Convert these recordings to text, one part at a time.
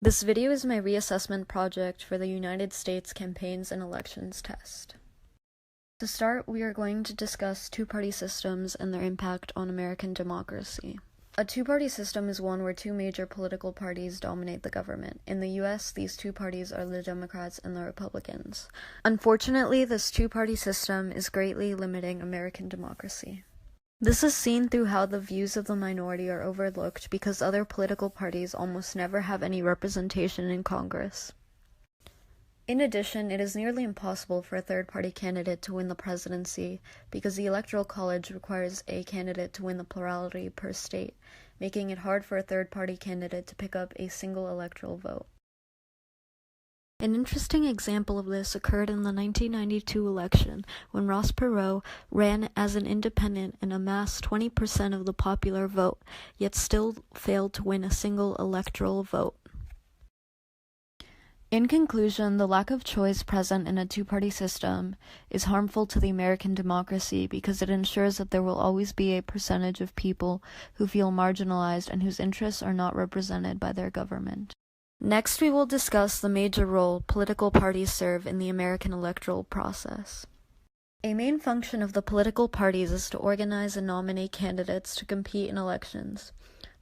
This video is my reassessment project for the United States Campaigns and Elections Test. To start, we are going to discuss two-party systems and their impact on American democracy. A two-party system is one where two major political parties dominate the government. In the US, these two parties are the Democrats and the Republicans. Unfortunately, this two-party system is greatly limiting American democracy. This is seen through how the views of the minority are overlooked because other political parties almost never have any representation in Congress. In addition, it is nearly impossible for a third-party candidate to win the presidency because the Electoral College requires a candidate to win the plurality per state, making it hard for a third-party candidate to pick up a single electoral vote. An interesting example of this occurred in the 1992 election when Ross Perot ran as an independent and amassed 20% of the popular vote, yet still failed to win a single electoral vote. In conclusion, the lack of choice present in a two-party system is harmful to the American democracy because it ensures that there will always be a percentage of people who feel marginalized and whose interests are not represented by their government. Next, we will discuss the major role political parties serve in the American electoral process. A main function of the political parties is to organize and nominate candidates to compete in elections.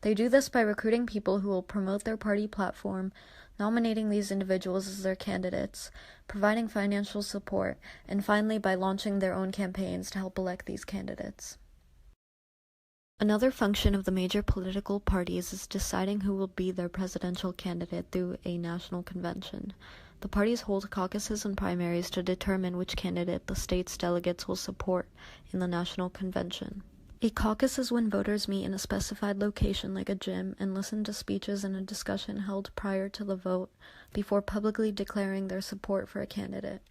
They do this by recruiting people who will promote their party platform, nominating these individuals as their candidates, providing financial support, and finally by launching their own campaigns to help elect these candidates. Another function of the major political parties is deciding who will be their presidential candidate through a national convention. The parties hold caucuses and primaries to determine which candidate the state's delegates will support in the national convention. A caucus is when voters meet in a specified location like a gym and listen to speeches and a discussion held prior to the vote before publicly declaring their support for a candidate.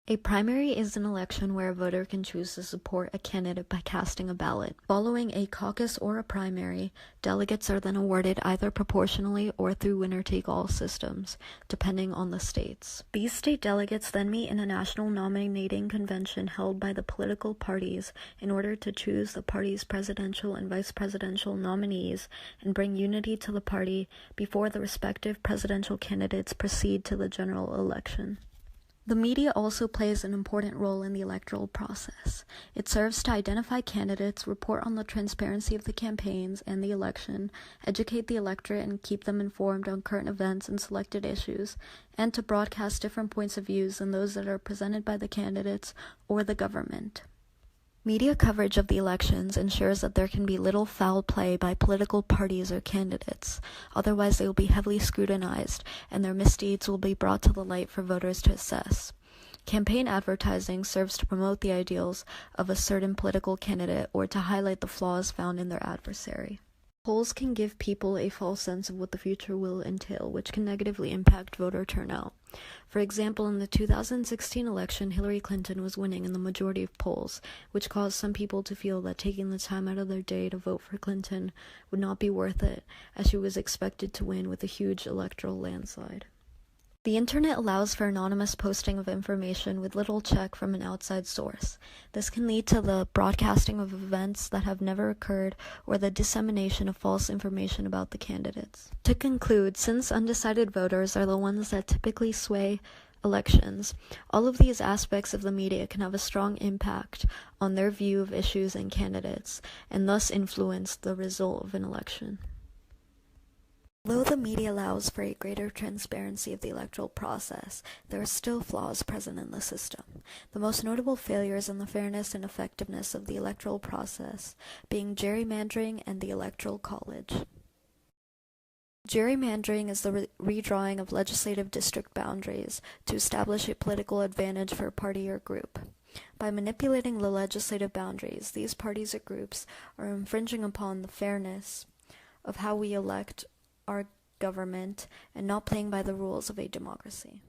A primary is an election where a voter can choose to support a candidate by casting a ballot. Following a caucus or a primary, delegates are then awarded either proportionally or through winner-take-all systems, depending on the states. These state delegates then meet in a national nominating convention held by the political parties in order to choose the party's presidential and vice presidential nominees and bring unity to the party before the respective presidential candidates proceed to the general election. The media also plays an important role in the electoral process. It serves to identify candidates, report on the transparency of the campaigns and the election, educate the electorate and keep them informed on current events and selected issues, and to broadcast different points of view than those that are presented by the candidates or the government. Media coverage of the elections ensures that there can be little foul play by political parties or candidates. Otherwise, they will be heavily scrutinized, and their misdeeds will be brought to the light for voters to assess. Campaign advertising serves to promote the ideals of a certain political candidate or to highlight the flaws found in their adversary. Polls can give people a false sense of what the future will entail, which can negatively impact voter turnout. For example, in the 2016 election, Hillary Clinton was winning in the majority of polls, which caused some people to feel that taking the time out of their day to vote for Clinton would not be worth it, as she was expected to win with a huge electoral landslide. The internet allows for anonymous posting of information with little check from an outside source. This can lead to the broadcasting of events that have never occurred or the dissemination of false information about the candidates. To conclude, since undecided voters are the ones that typically sway elections, all of these aspects of the media can have a strong impact on their view of issues and candidates, and thus influence the result of an election. Although the media allows for a greater transparency of the electoral process, there are still flaws present in the system. The most notable failures in the fairness and effectiveness of the electoral process being gerrymandering and the Electoral College. Gerrymandering is the redrawing of legislative district boundaries to establish a political advantage for a party or group. By manipulating the legislative boundaries, these parties or groups are infringing upon the fairness of how we elect our government and not playing by the rules of a democracy.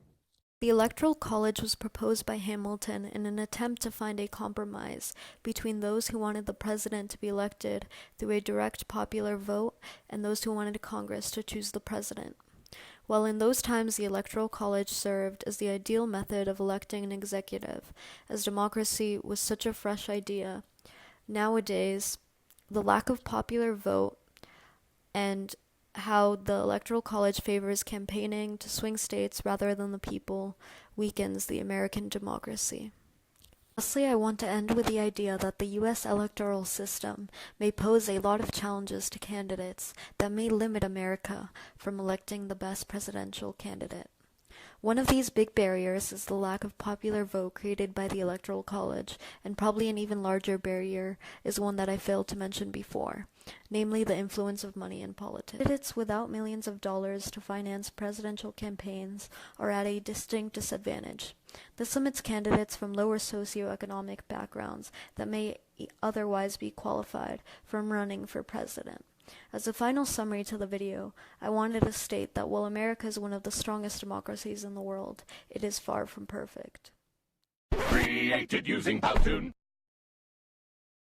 The Electoral College was proposed by Hamilton in an attempt to find a compromise between those who wanted the president to be elected through a direct popular vote and those who wanted Congress to choose the president. While in those times the Electoral College served as the ideal method of electing an executive, as democracy was such a fresh idea, nowadays the lack of popular vote and how the Electoral College favors campaigning to swing states rather than the people weakens the American democracy. Lastly, I want to end with the idea that the U.S. electoral system may pose a lot of challenges to candidates that may limit America from electing the best presidential candidate. One of these big barriers is the lack of popular vote created by the Electoral College, and probably an even larger barrier is one that I failed to mention before, namely the influence of money in politics. Candidates without millions of dollars to finance presidential campaigns are at a distinct disadvantage. This limits candidates from lower socioeconomic backgrounds that may otherwise be qualified from running for president. As a final summary to the video, I wanted to state that while America is one of the strongest democracies in the world, it is far from perfect. Created using Powtoon.